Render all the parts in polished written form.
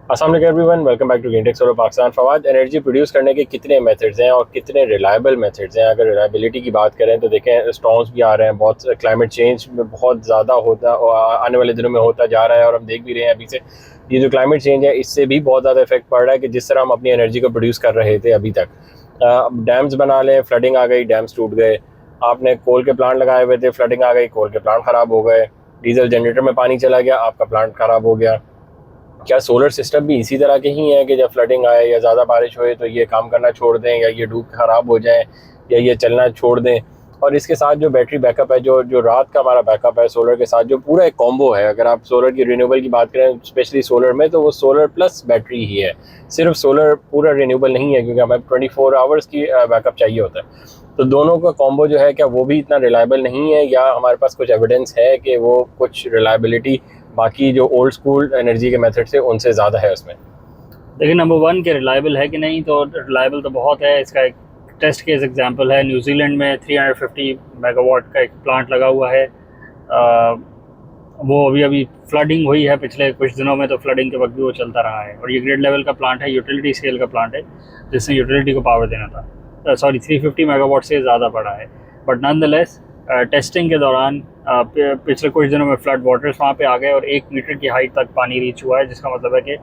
अस्सलाम वालेकुम everyone, welcome back to green tech solar Pakistan. Fawad, energy produce करने के कितने मेथड्स हैं और कितने रिलायबल मेथड्स हैं? अगर रिलायबिलिटी की बात करें तो देखें, स्टॉर्म्स भी आ रहे हैं, बहुत क्लाइमेट चेंज में बहुत ज़्यादा होता आने वाले दिनों में होता जा रहा है और हम देख भी रहे हैं अभी से। ये जो क्लाइमेट चेंज है इससे भी बहुत ज़्यादा इफेक्ट पड़ रहा है कि जिस तरह हम अपनी एनर्जी को प्रोड्यूस कर रहे थे अभी तक। डैम्स बना लें, फ्लडिंग आ गई, डैम्स टूट गए। आपने कोल के प्लांट लगाए हुए थे, फ्लडिंग आ गई, कोल के प्लांट ख़राब हो गए। डीजल जनरेटर में पानी चला गया, आपका प्लांट ख़राब हो गया। क्या सोलर सिस्टम भी इसी तरह के ही हैं कि जब फ्लडिंग आए या ज़्यादा बारिश होए तो ये काम करना छोड़ दें या ये डूब ख़राब हो जाएं या ये चलना छोड़ दें? और इसके साथ जो बैटरी बैकअप है, जो जो रात का हमारा बैकअप है सोलर के साथ, जो पूरा एक कॉम्बो है। अगर आप सोलर की रिन्यूएबल की बात करें, स्पेशली सोलर में, तो वो सोलर प्लस बैटरी ही है। सिर्फ सोलर पूरा रिन्यूएबल नहीं है, क्योंकि हमें 24 आवर्स की बैकअप चाहिए होता है। तो दोनों का कॉम्बो जो है, क्या वो भी इतना रिलायबल नहीं है, या हमारे पास कुछ एविडेंस है कि वो कुछ रिलायबिलिटी बाकी जो ओल्ड स्कूल एनर्जी के मेथड से उनसे ज़्यादा है उसमें? लेकिन नंबर वन के रिलायबल है कि नहीं, तो रिलायबल तो बहुत है। इसका एक टेस्ट केस एग्जांपल है, न्यूजीलैंड में 350 मेगावाट का एक प्लांट लगा हुआ है। वो अभी फ्लडिंग हुई है पिछले कुछ दिनों में, तो फ्लडिंग के वक्त भी वो चलता रहा है। और ये ग्रिड लेवल का प्लांट है, यूटिलिटी स्केल का प्लांट है, जिसने यूटिलिटी को पावर देना था। 350 मेगावाट से ज़्यादा बड़ा है। बट नॉनदलेस टेस्टिंग के दौरान पिछले कुछ दिनों में फ्लड वाटर्स वहाँ पे आ गए और 1 मीटर की हाइट तक पानी रीच हुआ है, जिसका मतलब है कि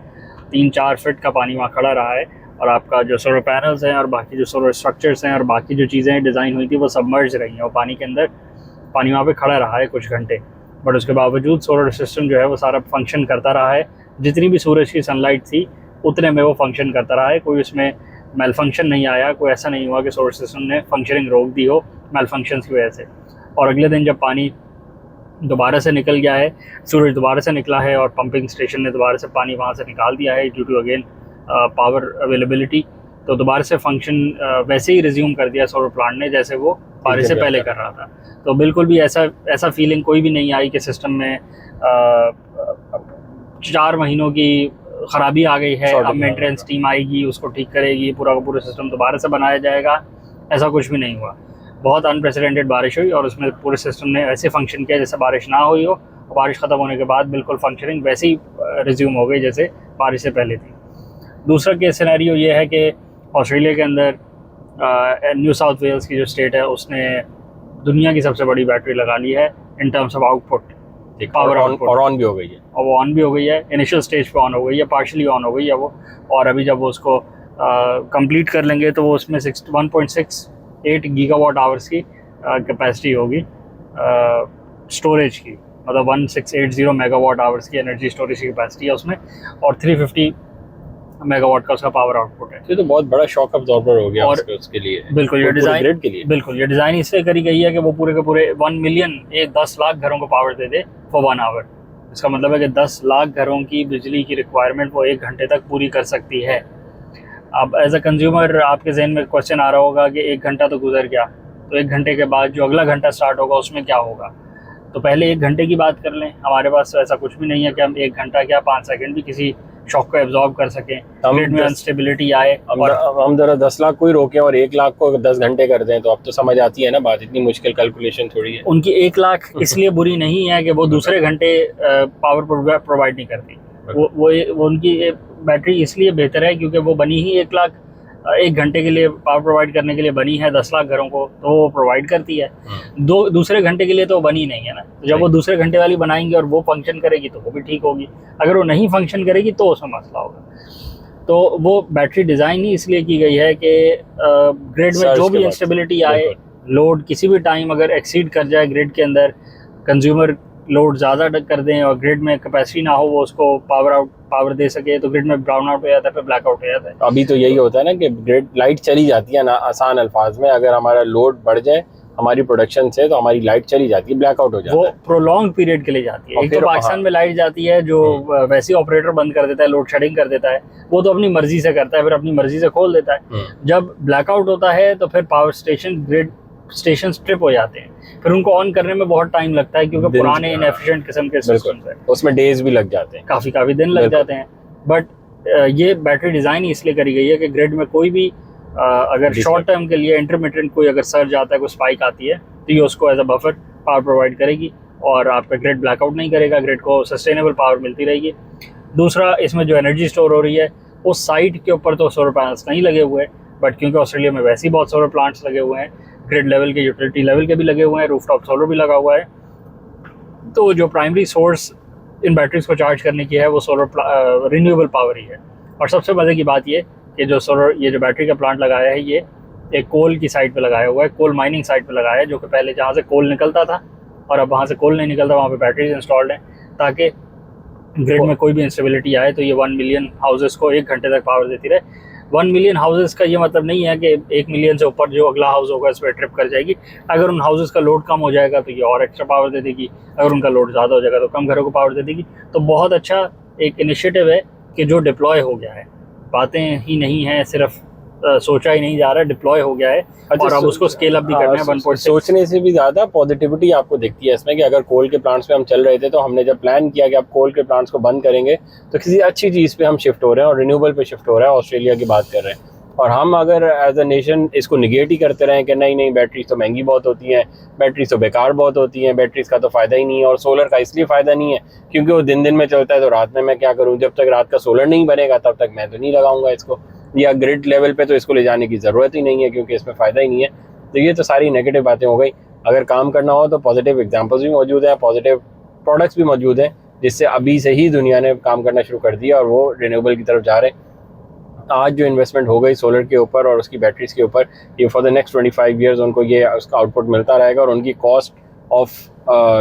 3-4 फीट का पानी वहाँ खड़ा रहा है। और आपका जो सोलर पैनल्स हैं और बाकी जो सोलर स्ट्रक्चर्स हैं और बाकी जो चीज़ें डिज़ाइन हुई थी वो सबमर्ज रही हैं, वो पानी के अंदर, पानी वहाँ पे खड़ा रहा है कुछ घंटे। बट उसके बावजूद सोलर सिस्टम जो है वो सारा फंक्शन करता रहा है। जितनी भी सूरज की सनलाइट थी उतने में वो फंक्शन करता रहा है। कोई उसमें मेल फंक्शन नहीं आया, कोई ऐसा नहीं हुआ कि सोलर सिस्टम ने फंक्शनिंग रोक दी हो मेल फंक्शंस की वजह से। और अगले दिन जब पानी दोबारा से निकल गया है, सूरज दोबारा से निकला है और पंपिंग स्टेशन ने दोबारा से पानी वहाँ से निकाल दिया है due to again power availability, तो दोबारा से फंक्शन वैसे ही रिज्यूम कर दिया सोलर प्लांट ने जैसे वो बारिश से पहले कर रहा था। तो बिल्कुल भी ऐसा फीलिंग कोई भी नहीं आई कि सिस्टम में 4 महीनों की ख़राबी आ गई है, अब मेंटेनेंस टीम आएगी उसको ठीक करेगी, पूरा का पूरा सिस्टम दोबारा से बनाया जाएगा। ऐसा कुछ भी नहीं हुआ। बहुत अनप्रेसिडेंटेड बारिश हुई और उसमें पूरे सिस्टम ने ऐसे फंक्शन किया जैसे बारिश ना हुई हो, और बारिश ख़त्म होने के बाद बिल्कुल फंक्शनिंग वैसे ही रिज्यूम हो गई जैसे बारिश से पहले थी। दूसरा केस सिनेरियो ये है कि ऑस्ट्रेलिया के अंदर न्यू साउथ वेल्स की जो स्टेट है उसने दुनिया की सबसे बड़ी बैटरी लगा ली है in terms of output, power output, और ऑन भी हो गई है। और वो ऑन भी हो गई है, इनिशियल स्टेज पे ऑन हो गई है, पार्शली ऑन हो गई है वो। और अभी जब वो उसको कंप्लीट कर लेंगे तो वो उसमें 1.68 गीगावाट आवर्स की कैपेसिटी होगी स्टोरेज की, मतलब 1680 मेगावाट आवर्स की एनर्जी स्टोरेज की कैपेसिटी है उसमें, और 350 मेगावाट का उसका पावर आउटपुट है। ये तो बहुत बड़ा शॉक अब्जॉर्बर हो गया और उसके लिए। बिल्कुल ये डिज़ाइन ग्रिड के लिए बिल्कुल ये डिज़ाइन इससे करी गई है कि वो पूरे के पूरे 1 मिलियन 10 लाख घरों को पावर दे दे फॉर 1 आवर। इसका मतलब है कि 10 लाख घरों की बिजली की रिक्वायरमेंट वो 1 घंटे तक पूरी कर सकती है। अब एज अ कंज्यूमर आपके जहन में क्वेश्चन आ रहा होगा कि 1 घंटा तो गुजर गया, तो 1 घंटे के बाद जो अगला घंटा स्टार्ट होगा उसमें क्या होगा? तो पहले 1 घंटे की बात कर लें। हमारे पास तो ऐसा कुछ भी नहीं है कि हम 1 घंटा क्या 5 सेकंड भी किसी शॉक को एब्जॉर्ब कर सकें। ग्रिड में अनस्टेबिलिटी आए हम जरा 10 लाख को ही रोकें और 1 लाख को 10 घंटे कर दें, तो अब तो समझ आती है ना बात। इतनी मुश्किल कैलकुलेशन थोड़ी है। उनकी 1 लाख इसलिए बुरी नहीं है कि वो दूसरे घंटे पावर प्रोवाइड नहीं करती। वो उनकी बैटरी इसलिए बेहतर है क्योंकि वो बनी ही 1 लाख 1 घंटे के लिए पावर प्रोवाइड करने के लिए बनी है, 10 लाख घरों को तो वो प्रोवाइड करती है। दूसरे घंटे के लिए तो बनी नहीं है ना। तो जब वो दूसरे घंटे वाली बनाएंगे और वो फंक्शन करेगी तो वो भी ठीक होगी। अगर वो नहीं फंक्शन करेगी तो उसमें मसला होगा। तो वो बैटरी डिज़ाइन ही इसलिए की गई है कि ग्रिड में जो भी इंस्टेबिलिटी आए, लोड किसी भी टाइम अगर एक्सीड कर जाए ग्रिड के अंदर, कंज्यूमर लोड ज़्यादा कर दें और ग्रिड में कैपेसिटी ना हो वो उसको पावर दे सके, तो ग्रिड में ब्राउन आउट हो जाता है, फिर ब्लैक आउट हो जाता है। अभी तो यही होता है ना कि ग्रिड लाइट चली जाती है ना, आसान अल्फाज में, अगर हमारा लोड बढ़ जाए हमारी प्रोडक्शन से तो हमारी लाइट चली जाती है, ब्लैकआउट हो जाता है। वो प्रोलॉन्ग पीरियड के लिए जाती है। एक तो पाकिस्तान में लाइट जाती है जो वैसे ही ऑपरेटर बंद कर देता है, लोड शेडिंग कर देता है, वो तो अपनी मर्जी से करता है, फिर अपनी मर्जी से खोल देता है। जब ब्लैकआउट होता है तो फिर power station grid station trip हो जाते हैं, फिर उनको ऑन करने में बहुत टाइम लगता है क्योंकि पुराने इनएफिशिएंट किस्म के सिस्टम्स हैं, उसमें डेज भी लग जाते हैं, काफ़ी दिन लग जाते हैं। बट ये बैटरी डिज़ाइन ही इसलिए करी गई है कि ग्रिड में कोई भी अगर शॉर्ट टर्म के लिए इंटरमिटेंट कोई अगर सर्ज आता है, कोई स्पाइक आती है, तो ये उसको as a buffer power provide करेगी और आपका ग्रिड ब्लैकआउट नहीं करेगा, ग्रिड को सस्टेनेबल पावर मिलती रहेगी। दूसरा, इसमें जो एनर्जी स्टोर हो रही है उस साइट के ऊपर तो सोलर पैनल्स नहीं लगे हुए, बट क्योंकि ऑस्ट्रेलिया में वैसे ही बहुत सोलर प्लांट्स लगे हुए हैं, ग्रिड लेवल के, यूटिलिटी लेवल के भी लगे हुए हैं, रूफटॉप सोलर भी लगा हुआ है, तो जो प्राइमरी सोर्स इन बैटरीज को चार्ज करने की है वो सोलर रिन्यूएबल पावर ही है। और सबसे मज़े की बात ये कि ये जो बैटरी का प्लांट लगाया है ये एक कोल की साइड पे लगाया हुआ है, कोल माइनिंग साइड पे लगाया है, जो कि पहले जहाँ से कोल निकलता था और अब वहाँ से कोल नहीं निकलता, वहाँ पे बैटरीज इंस्टॉल्ड हैं, ताकि ग्रिड में कोई भी इंस्टेबिलिटी आए तो ये 1 मिलियन हाउसेस को 1 घंटे तक पावर देती रहे। 1 मिलियन हाउसेस का ये मतलब नहीं है कि 1 मिलियन से ऊपर जो अगला हाउस होगा इस पर ट्रिप कर जाएगी। अगर उन हाउसेस का लोड कम हो जाएगा तो ये और एक्स्ट्रा पावर दे देगी, अगर उनका लोड ज़्यादा हो जाएगा तो कम घरों को पावर दे देगी। तो बहुत अच्छा एक इनिशिएटिव है कि जो डिप्लॉय हो गया है, बातें ही नहीं हैं, सिर्फ सोचा ही नहीं जा रहा है, डिप्लॉय हो गया है। और अब उसको स्केल अप भी करना है 1.6। सोचने से भी ज़्यादा पॉजिटिविटी आपको दिखती है इसमें कि अगर कोल के प्लांट्स पे हम चल रहे थे तो हमने जब प्लान किया कि आप कोल के प्लांट्स को बंद करेंगे तो किसी अच्छी चीज़ पे हम शिफ्ट हो रहे हैं और रिन्यूएबल पे शिफ्ट हो रहे हैं, ऑस्ट्रेलिया की बात कर रहे हैं। और हम अगर एज अ नेशन इसको निगेट ही करते रहें कि नहीं बैटरीज तो महंगी बहुत होती हैं, बैटरीज तो बेकार बहुत होती हैं, बैटरीज का तो फ़ायदा ही नहीं है, और सोलर का इसलिए फ़ायदा नहीं है क्योंकि वो दिन में चलता है, तो रात में मैं क्या करूँ, जब तक रात का सोलर नहीं बनेगा तब तक मैं तो नहीं लगाऊंगा इसको, या ग्रिड लेवल पे तो इसको ले जाने की ज़रूरत ही नहीं है क्योंकि इसमें फ़ायदा ही नहीं है। तो ये तो सारी नेगेटिव बातें हो गई। अगर काम करना हो तो पॉजिटिव एग्जांपल्स भी मौजूद हैं, पॉजिटिव प्रोडक्ट्स भी मौजूद हैं, जिससे अभी से ही दुनिया ने काम करना शुरू कर दिया और वो रिन्यूएबल की तरफ जा रहे हैं। आज जो इन्वेस्टमेंट हो गई सोलर के ऊपर और उसकी बैटरीज के ऊपर, ये फॉर द नेक्स्ट 25 ईयर्स उनको ये उसका आउटपुट मिलता रहेगा और उनकी कॉस्ट ऑफ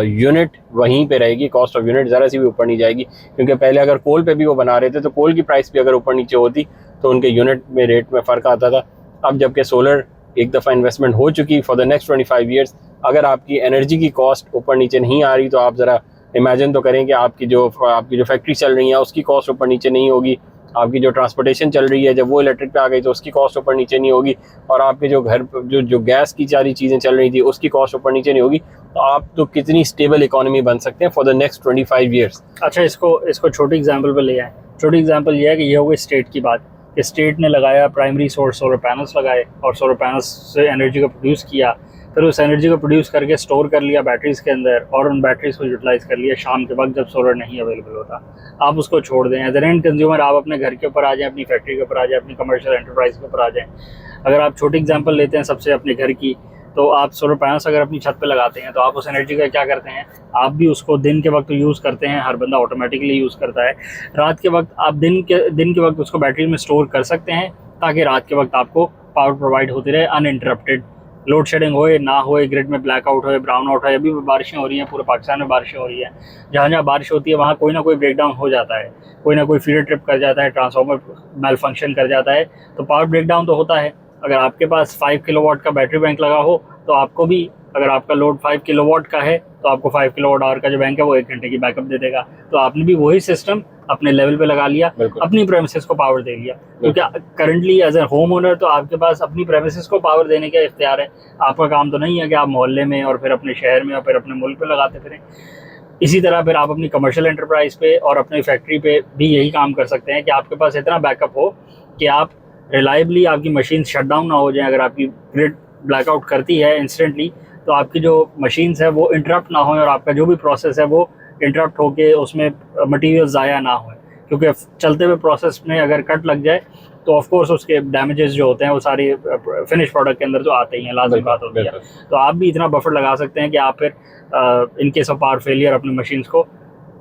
यूनिट वहीं पे रहेगी, कॉस्ट ऑफ यूनिट ज़रा सी भी ऊपर नहीं जाएगी। क्योंकि पहले अगर कोल पे भी वो बना रहे थे तो कोल की प्राइस भी अगर ऊपर नीचे होती तो उनके यूनिट में रेट में फ़र्क आता था। अब जबकि सोलर एक दफ़ा इन्वेस्टमेंट हो चुकी फॉर द नेक्स्ट 25 ईयर्स, अगर आपकी एनर्जी की कॉस्ट ऊपर नीचे नहीं आ रही तो आप ज़रा इमेजिन तो करें कि आपकी जो फैक्ट्री चल रही है उसकी कॉस्ट ऊपर नीचे नहीं होगी, आपकी जो ट्रांसपोर्टेशन चल रही है जब वो इलेक्ट्रिक पे आ गई तो उसकी कॉस्ट ऊपर नीचे नहीं होगी, और आपके जो घर जो गैस की सारी चीज़ें चल रही थी उसकी कॉस्ट ऊपर नीचे नहीं होगी, तो आप तो कितनी स्टेबल इकोनॉमी बन सकते हैं फॉर द नेक्स्ट 25 ईयर्स। अच्छा, इसको छोटी एग्जांपल पे ले आए। छोटी एग्जांपल ये है कि ये हो गई स्टेट की बात कि स्टेट ने लगाया प्राइमरी सोर्स सोलर पैनल्स लगाए और सोलर पैनल्स से एनर्जी को प्रोड्यूस किया, फिर उस एनर्जी को प्रोड्यूस करके स्टोर कर लिया बैटरीज़ के अंदर और उन बैटरीज़ को यूटिलाइज़ कर लिया शाम के वक्त जब सोलर नहीं अवेलेबल होता। आप उसको छोड़ दें, एज एन एंड कंज्यूमर आप अपने घर के ऊपर आ जाएं, अपनी फैक्ट्री के ऊपर आ जाएं, अपनी कमर्शियल एंटरप्राइज के ऊपर आ जाएं। अगर आप छोटी एग्जांपल लेते हैं सबसे अपने घर की, तो आप सोलर पैनल्स अगर अपनी छत पे लगाते हैं तो आप उस एनर्जी का क्या करते हैं, आप भी उसको दिन के वक्त यूज़ करते हैं, हर बंदा ऑटोमेटिकली यूज़ करता है। रात के वक्त आप दिन के वक्त उसको बैटरी में स्टोर कर सकते हैं ताकि रात के वक्त आपको पावर प्रोवाइड होती रहे अनइंटरप्टेड। लोड शेडिंग होए ना होए, ग्रिड में ब्लैकआउट होए, ब्राउन आउट होए, अभी भी बारिशें हो रही हैं, पूरे पाकिस्तान में बारिशें हो रही हैं, जहाँ जहाँ बारिश होती है वहाँ कोई ना कोई ब्रेकडाउन हो जाता है, कोई ना कोई फीडर ट्रिप कर जाता है, ट्रांसफार्मर मेल फंक्शन कर जाता है, तो पावर ब्रेकडाउन तो होता है। अगर आपके पास 5 किलोवाट का बैटरी बैंक लगा हो तो आपको भी, अगर आपका लोड 5 किलोवाट का है तो आपको 5 किलोवाट आवर का जो बैंक है वो 1 घंटे की बैकअप दे देगा। तो आपने भी वही सिस्टम अपने लेवल पे लगा लिया, अपनी प्रेमिसेस को पावर दे लिया। क्योंकि currently as a homeowner तो आपके पास अपनी प्रेमिसेस को पावर देने का इख्तियार है। आपका काम तो नहीं है कि आप मोहल्ले में और फिर अपने शहर में और फिर अपने मुल्क पे लगाते फिरें। इसी तरह फिर आप अपनी कमर्शियल एंटरप्राइज पे और अपनी फैक्ट्री पे भी यही काम कर सकते हैं कि आपके पास इतना बैकअप हो कि आप रिलायबली आपकी मशीन शट डाउन ना हो जाए। अगर आपकी ग्रिड ब्लैकआउट करती है इंस्टेंटली तो आपकी जो मशीन्स है वो इंटरप्ट ना हो और आपका जो भी प्रोसेस है वो इंटरप्ट होके उसमें मटेरियल ज़ाया ना हो, क्योंकि चलते हुए प्रोसेस में अगर कट लग जाए तो ऑफ कोर्स उसके डैमेजेस जो होते हैं वो सारी फिनिश प्रोडक्ट के अंदर तो आते ही हैं, लाजमी बात होती है। तो आप भी इतना बफर लगा सकते हैं कि आप फिर in case of power failure अपनी मशीन्स को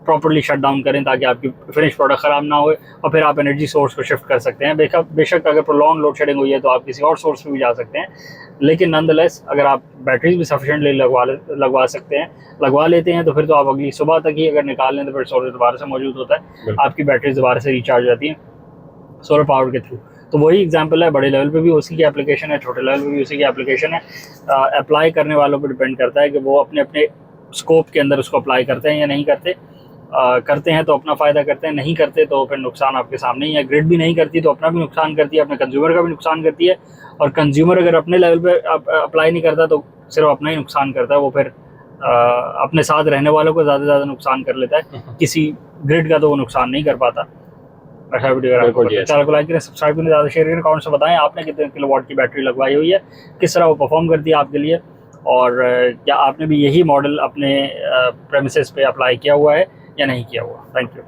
प्रॉपर्ली शट डाउन करें ताकि आपकी फिनिश प्रोडक्ट ख़राब ना होए, और फिर आप एनर्जी सोर्स को शिफ्ट कर सकते हैं। बेशक अगर प्रोलॉन्ग लोड शेडिंग हुई है तो आप किसी और सोर्स पे भी जा सकते हैं, लेकिन नॉनदलेस अगर आप बैटरीज भी सफिशिएंटली लगवा सकते हैं, लगवा लेते हैं, तो फिर तो आप अगली सुबह तक ही अगर निकाल लें तो फिर सोलर दोबारा से मौजूद होता है, आपकी बैटरीज दोबारा से रिचार्ज होती हैं सोलर पावर के थ्रू। तो वही एग्जांपल है, बड़े लेवल पे भी उसी की एप्लीकेशन है, छोटे लेवल पे भी उसी की एप्लीकेशन है। अप्लाई करने वालों पर डिपेंड करता है कि वो अपने अपने स्कोप के अंदर उसको अप्लाई करते हैं या नहीं करते। करते हैं तो अपना फ़ायदा करते हैं, नहीं करते तो फिर नुकसान आपके सामने ही है। ग्रिड भी नहीं करती तो अपना भी नुकसान करती है, अपने कंज्यूमर का भी नुकसान करती है, और कंज्यूमर अगर अपने लेवल पे अप्लाई नहीं करता तो सिर्फ अपना ही नुकसान करता है, वो फिर अपने साथ रहने वालों को ज़्यादा से ज़्यादा नुकसान कर लेता है, किसी ग्रिड का तो वो नुकसान नहीं कर पाता। अच्छा वीडियो चैनल को लाइक करें, सब्सक्राइब करें, ज़्यादा शेयर करें, कमेंट से बताएं आपने कितने किलोवाट की बैटरी लगवाई हुई है, किस तरह वो परफॉर्म करती है आपके लिए, और क्या आपने भी यही मॉडल अपने प्रेमिसेस पे अप्लाई किया हुआ है या नहीं किया हुआ। Thank you.